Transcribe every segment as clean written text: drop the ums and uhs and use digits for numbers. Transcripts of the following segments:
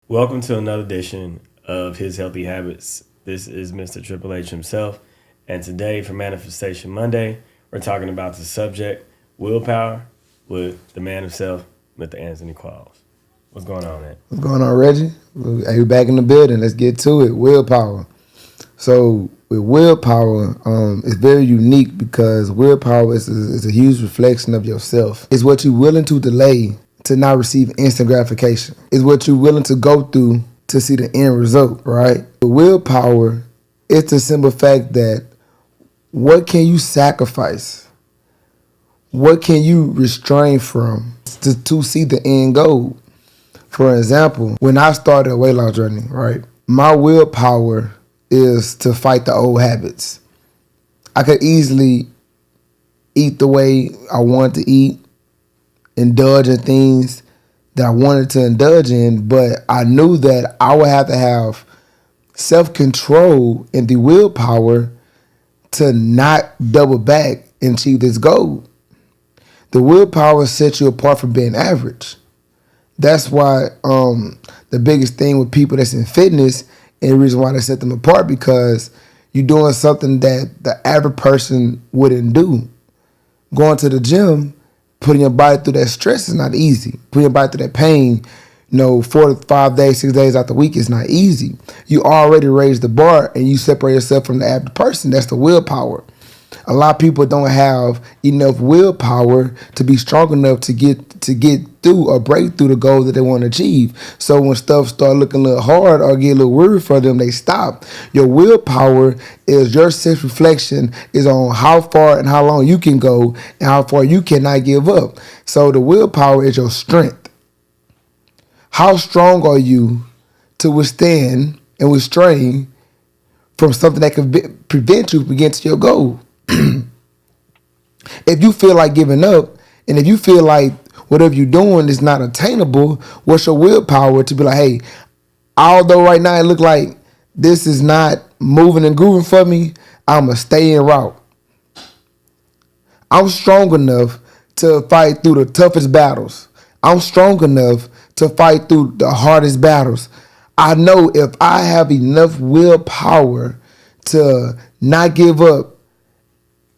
Welcome to another edition of His Healthy Habits. This is Mr. Triple H himself, and today for Manifestation Monday, we're talking about the subject willpower with the man himself, Mr. Anthony Qualls. What's going on, man? What's going on, Reggie? Hey, we back in the building. Let's get to it. Willpower. So with willpower, it's very unique because willpower is a huge reflection of yourself. It's what you're willing to delay to not receive instant gratification. It's what you're willing to go through to see the end result, right? The willpower, it's the simple fact that what can you sacrifice? What can you restrain from to see the end goal? For example, when I started a weight loss journey, right, my willpower is to fight the old habits. I could easily eat the way I wanted to eat, indulge in things that I wanted to indulge in, but I knew that I would have to have self-control and the willpower to not double back and achieve this goal. The willpower sets you apart from being average. That's why the biggest thing with people that's in fitness and the reason why they set them apart, because you're doing something that the average person wouldn't do. Going to the gym, putting your body through that stress is not easy. Putting your body through that pain, 4 to 5 days, 6 days out the week is not easy. You already raised the bar and you separate yourself from the average person. That's the willpower. A lot of people don't have enough willpower to be strong enough to get through or break through the goal that they want to achieve. So when stuff start looking a little hard or get a little weird for them, they stop. Your willpower is your self-reflection is on how far and how long you can go and how far you cannot give up. So the willpower is your strength. How strong are you to withstand and restrain from something that could prevent you from getting to your goal? If you feel like giving up, and if you feel like whatever you're doing is not attainable, what's your willpower to be like, hey, although right now it look like this is not moving and grooving for me, I'm going to stay en route. I'm strong enough to fight through the toughest battles. I'm strong enough to fight through the hardest battles. I know if I have enough willpower to not give up,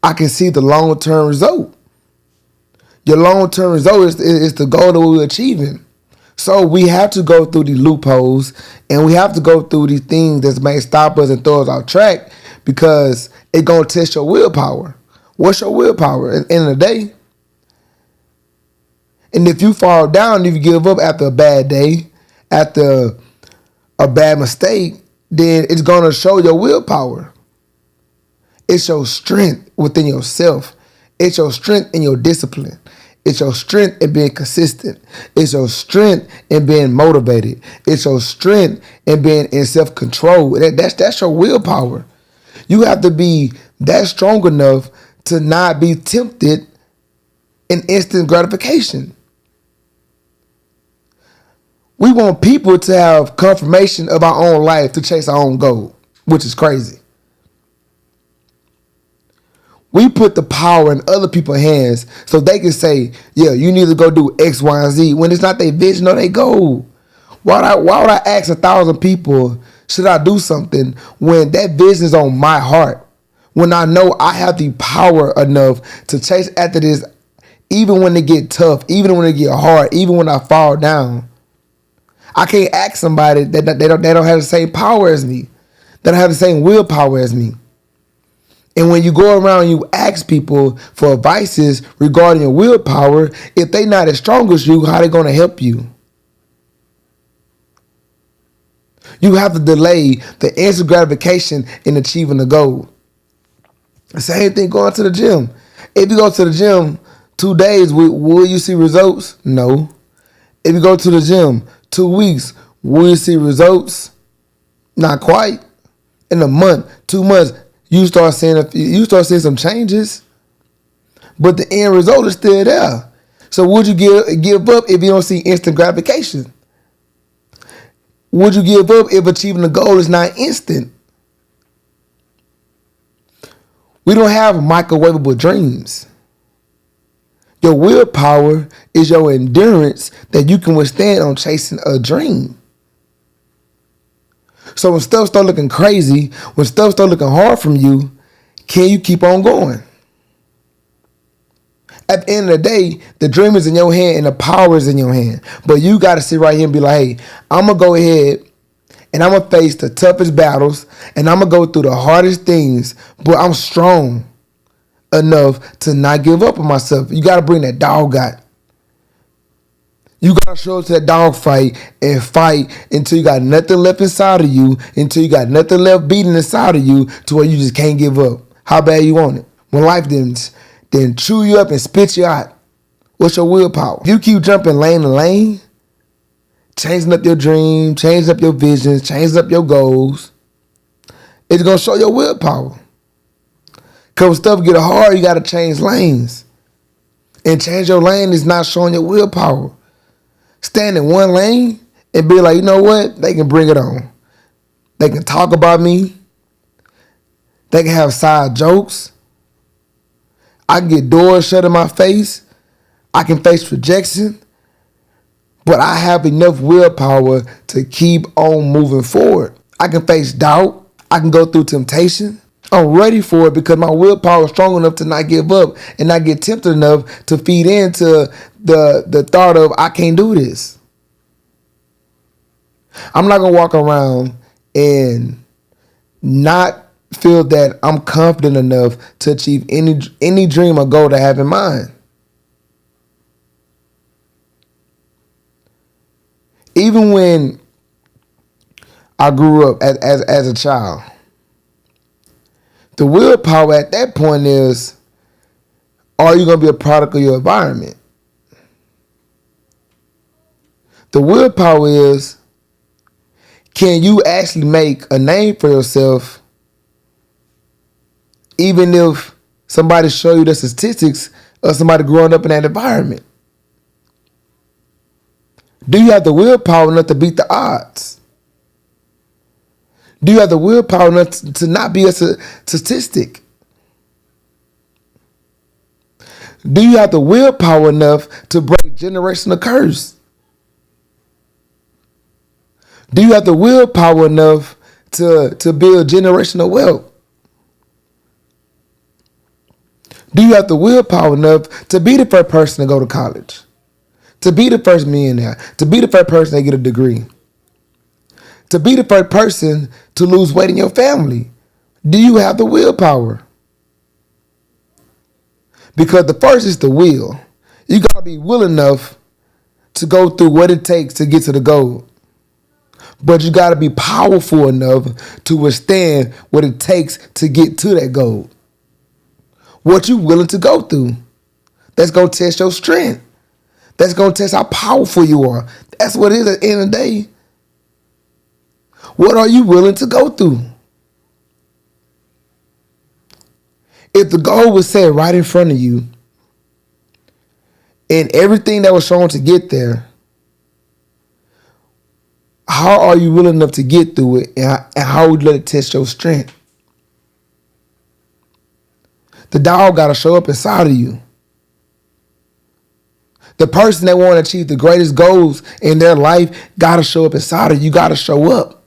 I can see the long-term result. Your long-term result is the goal that we're achieving. So we have to go through these loopholes and we have to go through these things that may stop us and throw us off track because it's going to test your willpower. What's your willpower at the end of the day? And if you fall down, if you give up after a bad day, after a bad mistake, then it's going to show your willpower. It's your strength within yourself. It's your strength in your discipline. It's your strength in being consistent. It's your strength in being motivated. It's your strength in being in self-control. That's your willpower. You have to be that strong enough to not be tempted in instant gratification. We want people to have confirmation of our own life to chase our own goal, which is crazy. We put the power in other people's hands so they can say, yeah, you need to go do X, Y, and Z when it's not their vision or their goal. Why would I ask 1,000 people, should I do something when that vision is on my heart? When I know I have the power enough to chase after this, even when it get tough, even when it get hard, even when I fall down. I can't ask somebody that they don't have the same power as me, that don't have the same willpower as me. And when you go around and you ask people for advices regarding your willpower, if they not as strong as you, how they going to help you? You have to delay the instant gratification in achieving the goal. The same thing going to the gym. If you go to the gym 2 days, will you see results? No. If you go to the gym 2 weeks, will you see results? Not quite. In a month, 2 months, you start seeing some changes, but the end result is still there. So would you give up if you don't see instant gratification? Would you give up if achieving the goal is not instant? We don't have microwavable dreams. Your willpower is your endurance that you can withstand on chasing a dream. So when stuff start looking crazy, when stuff start looking hard from you, can you keep on going? At the end of the day, the dream is in your hand and the power is in your hand. But you got to sit right here and be like, hey, I'm going to go ahead and I'm going to face the toughest battles and I'm going to go through the hardest things, but I'm strong enough to not give up on myself. You got to bring that dog out. You got to show up to that dog fight and fight until you got nothing left inside of you, until you got nothing left beating inside of you to where you just can't give up. How bad you want it? When life then chew you up and spit you out, what's your willpower? If you keep jumping lane to lane, changing up your dream, changing up your visions, changing up your goals, it's going to show your willpower. Because when stuff get hard, you got to change lanes. And change your lane is not showing your willpower. Stand in one lane and be like, you know what? They can bring it on. They can talk about me. They can have side jokes. I can get doors shut in my face. I can face rejection. But I have enough willpower to keep on moving forward. I can face doubt. I can go through temptation. I'm ready for it because my willpower is strong enough to not give up and not get tempted enough to feed into the thought of I can't do this. I'm not going to walk around and not feel that I'm confident enough to achieve any dream or goal that I have in mind. Even when I grew up as a child, the willpower at that point is, are you going to be a product of your environment? The willpower is, can you actually make a name for yourself even if somebody show you the statistics of somebody growing up in that environment? Do you have the willpower enough to beat the odds? Do you have the willpower enough to not be a statistic? Do you have the willpower enough to break generational curse? Do you have the willpower enough to build generational wealth? Do you have the willpower enough to be the first person to go to college? To be the first millionaire? To be the first person to get a degree? To be the first person to lose weight in your family? Do you have the willpower? Because the first is the will. You got to be willing enough to go through what it takes to get to the goal. But you got to be powerful enough to withstand what it takes to get to that goal. What you willing to go through. That's going to test your strength. That's going to test how powerful you are. That's what it is at the end of the day. What are you willing to go through? If the goal was set right in front of you and everything that was shown to get there, how are you willing enough to get through it, and how would you let it test your strength? The dog got to show up inside of you. The person that want to achieve the greatest goals in their life got to show up inside of you. You got to show up.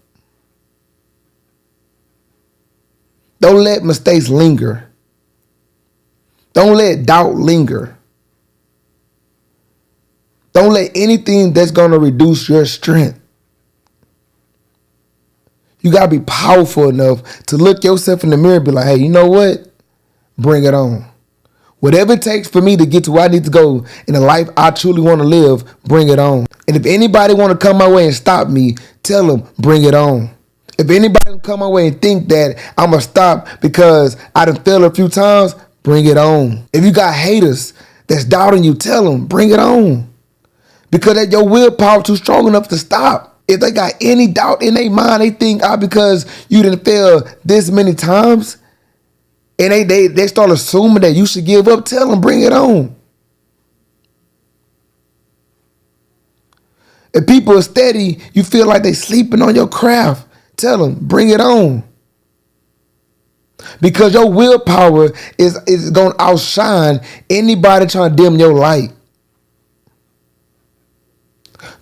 Don't let mistakes linger. Don't let doubt linger. Don't let anything that's going to reduce your strength. You got to be powerful enough to look yourself in the mirror and be like, hey, you know what? Bring it on. Whatever it takes for me to get to where I need to go in the life I truly want to live, bring it on. And if anybody want to come my way and stop me, tell them, bring it on. If anybody come my way and think that I'm going to stop because I done failed a few times, bring it on. If you got haters that's doubting you, tell them, bring it on. Because that your willpower too strong enough to stop. If they got any doubt in their mind, they think, because you didn't fail this many times, and they start assuming that you should give up, tell them, bring it on. If people are steady, you feel like they sleeping on your craft, tell them, bring it on. Because your willpower is going to outshine anybody trying to dim your light.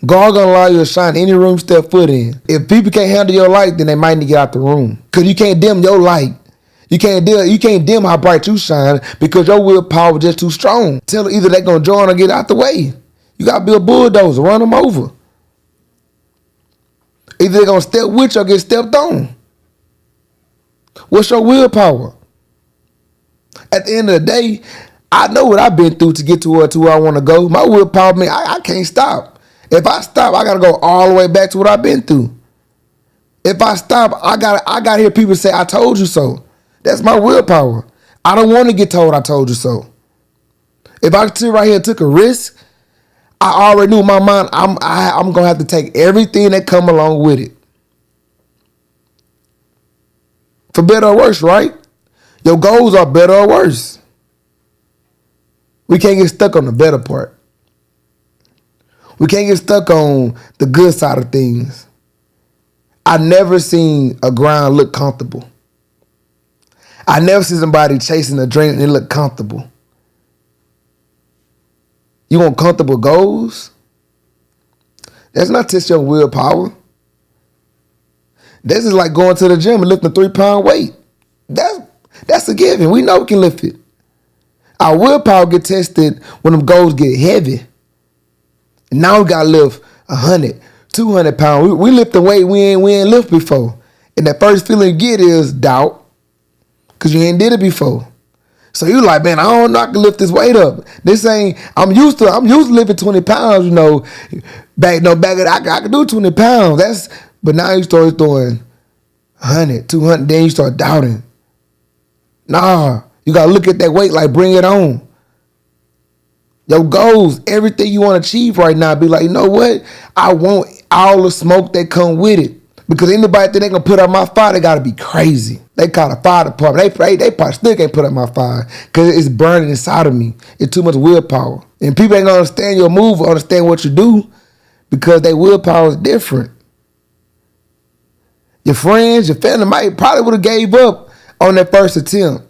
God gonna allow you to shine any room you step foot in. If people can't handle your light, then they might need to get out the room. Cause you can't dim your light. You can't dim how bright you shine because your willpower is just too strong. Tell them either they gonna join or get out the way. You gotta be a bulldozer, run them over. Either they gonna step with you or get stepped on. What's your willpower? At the end of the day, I know what I've been through to get to where I want to go. My willpower, man, I can't stop. If I stop, I gotta go all the way back to what I've been through. If I stop, I gotta hear people say, "I told you so." That's my willpower. I don't want to get told I told you so. If I sit right here and took a risk, I already knew in my mind I'm gonna have to take everything that come along with it. For better or worse, right? Your goals are better or worse. We can't get stuck on the better part. We can't get stuck on the good side of things. I never seen a grind look comfortable. I never see somebody chasing a dream and it look comfortable. You want comfortable goals? That's not just your willpower. This is like going to the gym and lifting a 3-pound weight. That's a given. We know we can lift it. Our willpower get tested when them goals get heavy. And now we gotta lift 100, 200 pounds. We lift the weight we ain't lift before. And that first feeling you get is doubt. Cause you ain't did it before. So you like, man, I don't know I can lift this weight up. This ain't, I'm used to lifting 20 pounds, Back I can do 20 pounds. But now you start throwing 100, 200, then you start doubting. Nah, you gotta look at that weight like bring it on. Your goals, everything you want to achieve right now, be like, you know what? I want all the smoke that come with it. Because anybody think they gonna put out my fire, they gotta be crazy. They call a fire department. They probably still can't put out my fire because it's burning inside of me. It's too much willpower. And people ain't gonna understand your move or understand what you do because their willpower is different. Your friends, your family might probably would have gave up on that first attempt.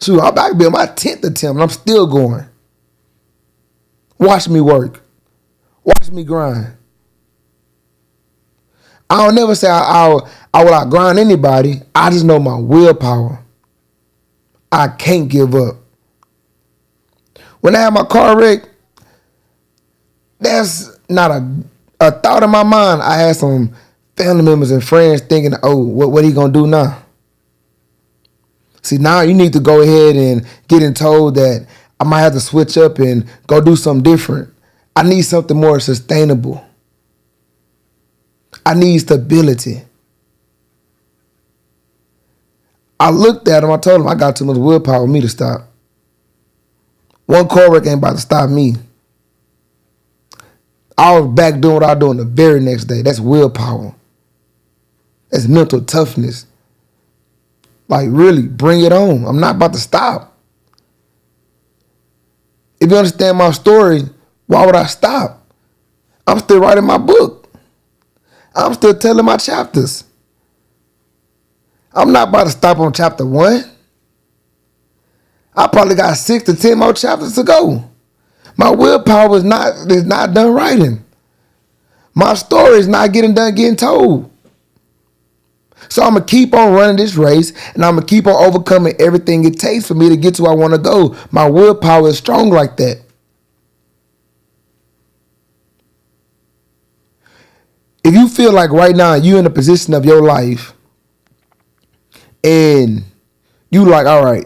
Shoot, I'm about to be on my 10th attempt and I'm still going. Watch me work. Watch me grind. I don't never say I will outgrind anybody. I just know my willpower. I can't give up. When I had my car wreck, that's not a thought in my mind. I had some family members and friends thinking, oh, what he gonna do now? See, now you need to go ahead and getting told that I might have to switch up and go do something different. I need something more sustainable. I need stability. I looked at him, I told him I got too much willpower for me to stop. One car wreck ain't about to stop me. I was back doing what I was doing the very next day. That's willpower. That's mental toughness. Like really, bring it on. I'm not about to stop. If you understand my story, why would I stop? I'm still writing my book. I'm still telling my chapters. I'm not about to stop on chapter 1. I probably got 6 to 10 more chapters to go. My willpower is not done writing. My story is not getting told. So I'm going to keep on running this race and I'm going to keep on overcoming everything it takes for me to get to where I want to go. My willpower is strong like that. If you feel like right now you're in a position of your life and you like, all right,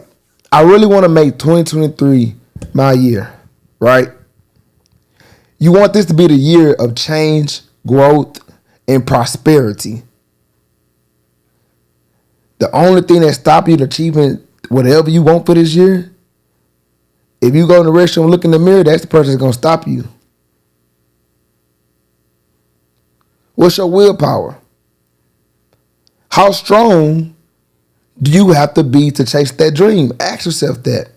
I really want to make 2023 my year, right? You want this to be the year of change, growth, and prosperity. The only thing that stops you from achieving whatever you want for this year, if you go in the restroom and look in the mirror, that's the person that's going to stop you. What's your willpower? How strong do you have to be to chase that dream? Ask yourself that.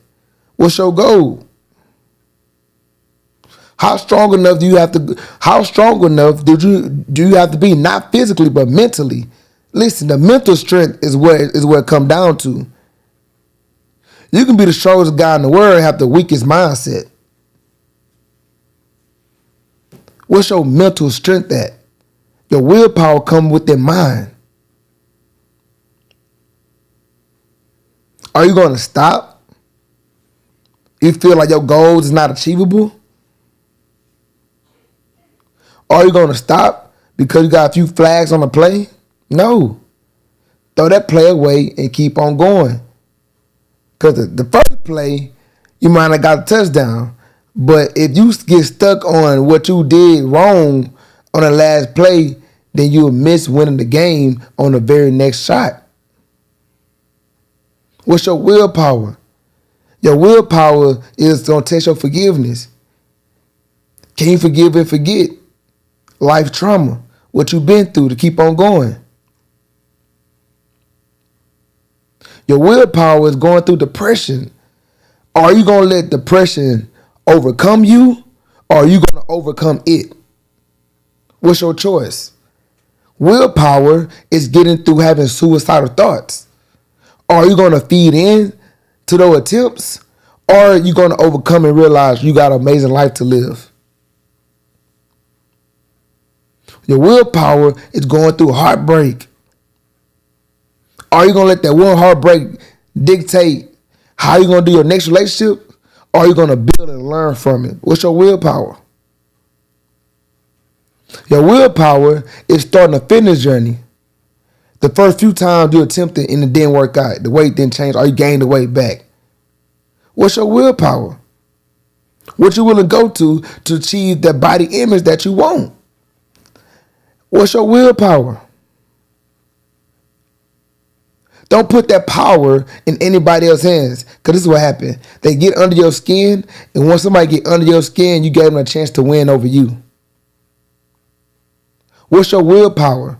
What's your goal? How strong enough do you have to be, not physically but mentally? Listen, the mental strength is where it comes down to. You can be the strongest guy in the world and have the weakest mindset. What's your mental strength at? Your willpower comes with your mind. Are you going to stop? You feel like your goals is not achievable? Are you going to stop because you got a few flags on the play? No. Throw that play away and keep on going. Because the first play, you might not got a touchdown. But if you get stuck on what you did wrong on the last play, then you'll miss winning the game on the very next shot. What's your willpower? Your willpower is going to test your forgiveness. Can you forgive and forget? Life trauma, what you've been through to keep on going. Your willpower is going through depression. Are you going to let depression overcome you, or are you going to overcome it? What's your choice? Willpower is getting through having suicidal thoughts. Are you going to feed in to those attempts, or are you going to overcome and realize you got an amazing life to live? Your willpower is going through heartbreak. Are you going to let that one heartbreak dictate how you're going to do your next relationship, or are you going to build and learn from it? What's your willpower? Your willpower is starting a fitness journey. The first few times you attempted and it didn't work out, the weight didn't change, or you gained the weight back. What's your willpower? What you willing to go to achieve that body image that you want? What's your willpower? Don't put that power in anybody else's hands, because this is what happened. They get under your skin, and once somebody get under your skin, you gave them a chance to win over you. What's your willpower?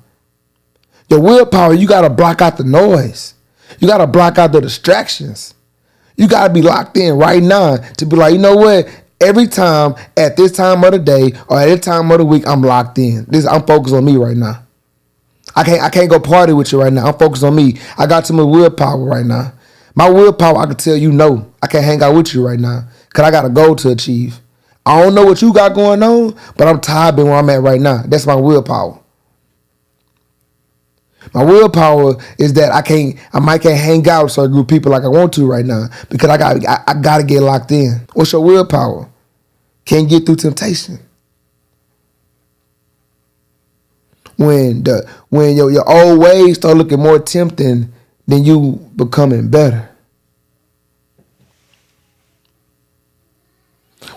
Your willpower, you got to block out the noise. You got to block out the distractions. You got to be locked in right now to be like, you know what? Every time, at this time of the day or at this time of the week, I'm locked in. I'm focused on me right now. I can't go party with you right now. I'm focused on me. I got too much willpower right now. My willpower, I can tell you no. I can't hang out with you right now because I got a goal to achieve. I don't know what you got going on, but I'm tired of where I'm at right now. That's my willpower. My willpower is that I might can't hang out with certain group of people like I want to right now because I gotta get locked in. What's your willpower? Can't get through temptation. When your old ways start looking more tempting than you becoming better.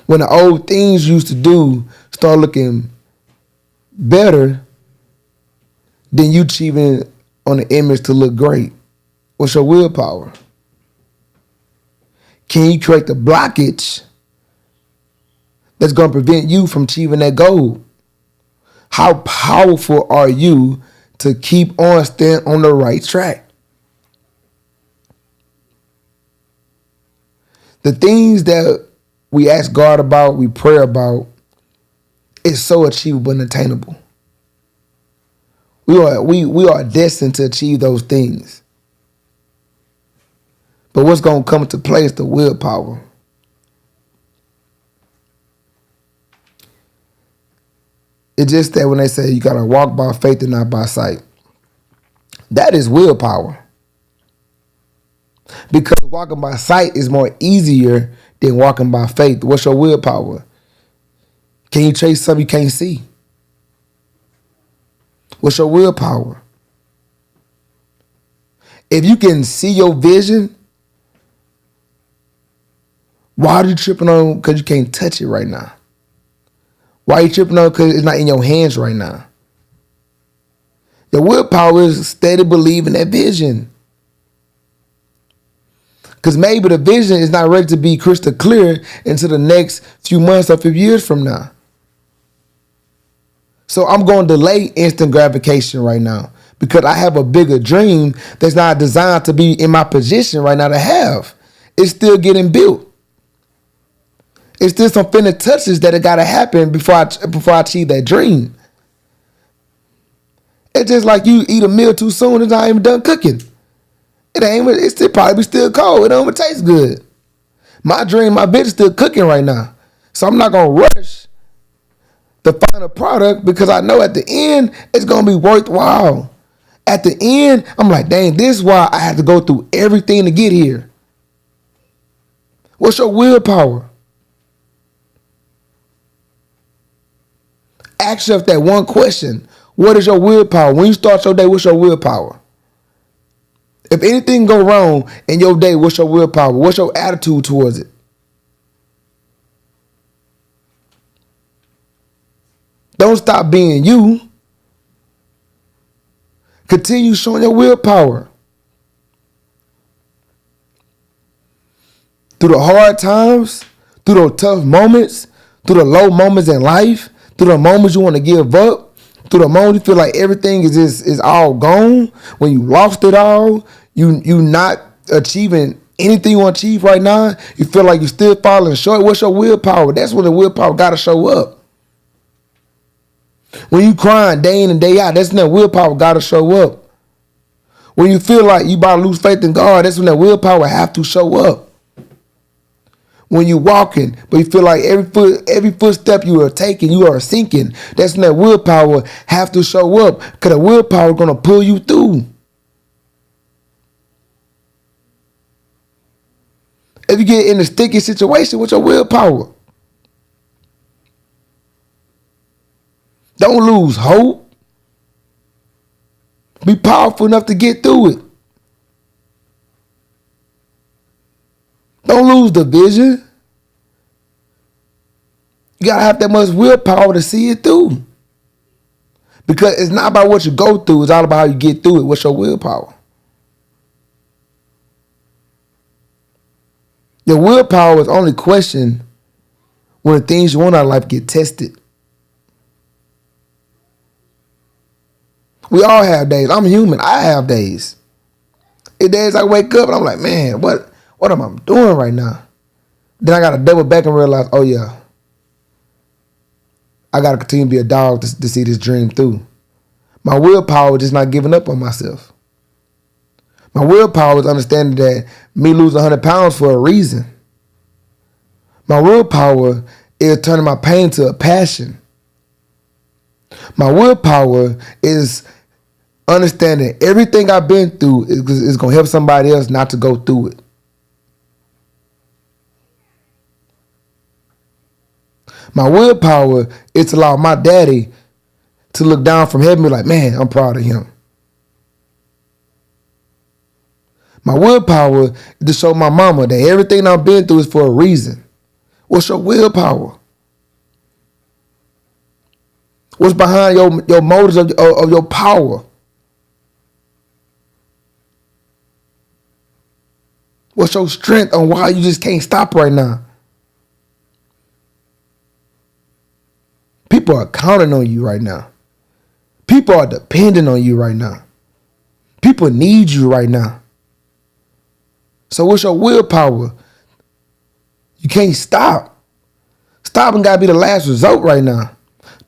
When the old things you used to do start looking better than you achieving on the image to look great. What's your willpower? Can you create the blockage that's going to prevent you from achieving that goal? How powerful are you to keep on staying on the right track? The things that we ask God about, we pray about, is so achievable and attainable. We are destined to achieve those things. But what's going to come into play is the willpower. It's just that when they say you got to walk by faith and not by sight, that is willpower. Because walking by sight is more easier than walking by faith. What's your willpower? Can you chase something you can't see? What's your willpower? If you can see your vision, why are you tripping on because you can't touch it right now? Why are you tripping on because it's not in your hands right now? Your willpower is steady believing that vision. Because maybe the vision is not ready to be crystal clear until the next few months or few years from now. So I'm going to delay instant gratification right now because I have a bigger dream that's not designed to be in my position right now to have. It's still getting built. It's still some finna touches that it got to happen before I achieve that dream. It's just like you eat a meal too soon, it's not even done cooking. It's still probably still cold. It don't even taste good. My dream, my bitch is still cooking right now. So I'm not going to rush the final product because I know at the end it's gonna be worthwhile. At the end, I'm like, dang, this is why I had to go through everything to get here. What's your willpower? Ask yourself that one question. What is your willpower? When you start your day, what's your willpower? If anything go wrong in your day, what's your willpower? What's your attitude towards it? Don't stop being you. Continue showing your willpower. Through the hard times, through those tough moments, through the low moments in life, through the moments you want to give up, through the moments you feel like everything is all gone, when you lost it all, you not achieving anything you want to achieve right now, you feel like you're still falling short. What's your willpower? That's when the willpower got to show up. When you crying day in and day out, that's when that willpower got to show up. When you feel like you about to lose faith in God, that's when that willpower have to show up. When you're walking, but you feel like every footstep you are taking, you are sinking, that's when that willpower have to show up because the willpower is going to pull you through. If you get in a sticky situation, what's your willpower? Don't lose hope. Be powerful enough to get through it. Don't lose the vision. You got to have that much willpower to see it through. Because it's not about what you go through. It's all about how you get through it. What's your willpower? Your willpower is only questioned when the things you want out of life get tested. We all have days. I'm human. I have days. It's days I wake up and I'm like, man, what am I doing right now? Then I got to double back and realize, oh yeah, I got to continue to be a dog to see this dream through. My willpower is just not giving up on myself. My willpower is understanding that me losing 100 pounds for a reason. My willpower is turning my pain to a passion. My willpower is understanding everything I've been through is going to help somebody else not to go through it. My willpower is to allow my daddy to look down from heaven and be like, man, I'm proud of him. My willpower is to show my mama that everything I've been through is for a reason. What's your willpower? What's behind your motives of your power? What's your strength on why you just can't stop right now? People are counting on you right now. People are depending on you right now. People need you right now. So what's your willpower? You can't stop. Stopping got to be the last result right now.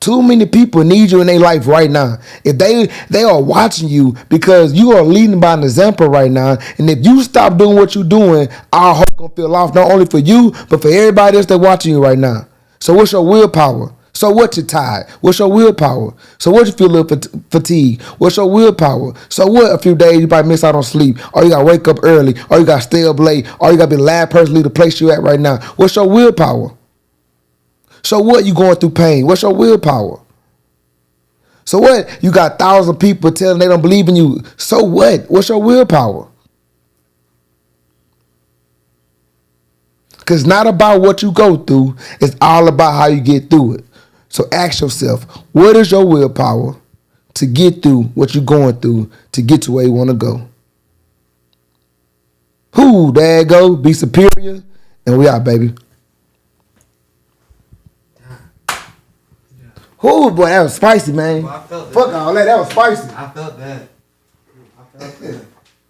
Too many people need you in their life right now. If they are watching you because you are leading by an example right now, and if you stop doing what you're doing, our hope gonna feel off not only for you but for everybody else that's watching you right now. So what's your willpower? So what, you tired? What's your willpower? So what, you feel a little fatigued? What's your willpower? So what, a few days you probably miss out on sleep, or you gotta wake up early, or you gotta stay up late, or you gotta be the last person to leave the place you at right now. What's your willpower? So what, you going through pain? What's your willpower? So what, you got 1,000 people telling they don't believe in you. So what? What's your willpower? Because it's not about what you go through. It's all about how you get through it. So ask yourself, what is your willpower to get through what you're going through to get to where you want to go? There you go. Be superior. And we out, baby. Boy, that was spicy, man. Well, fuck all that. That was spicy. I felt that.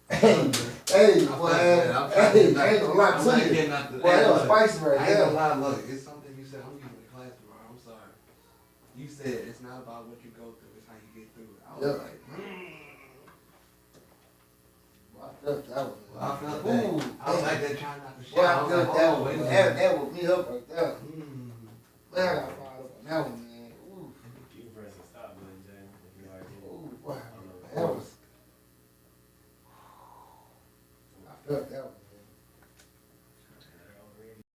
Hey, boy. Hey, I ain't gonna lie to you. Boy, that was spicy right there. I ain't gonna lie. Look, it's something you said. I'm giving the class tomorrow. I'm sorry. You said it's not about what you go through. It's how you get through it. I was like, I felt that one. I felt that. I was like that trying not to shout. Boy, I felt that one. That woke me up right there. Man, I got fired up on that one, man. Ooh. That one.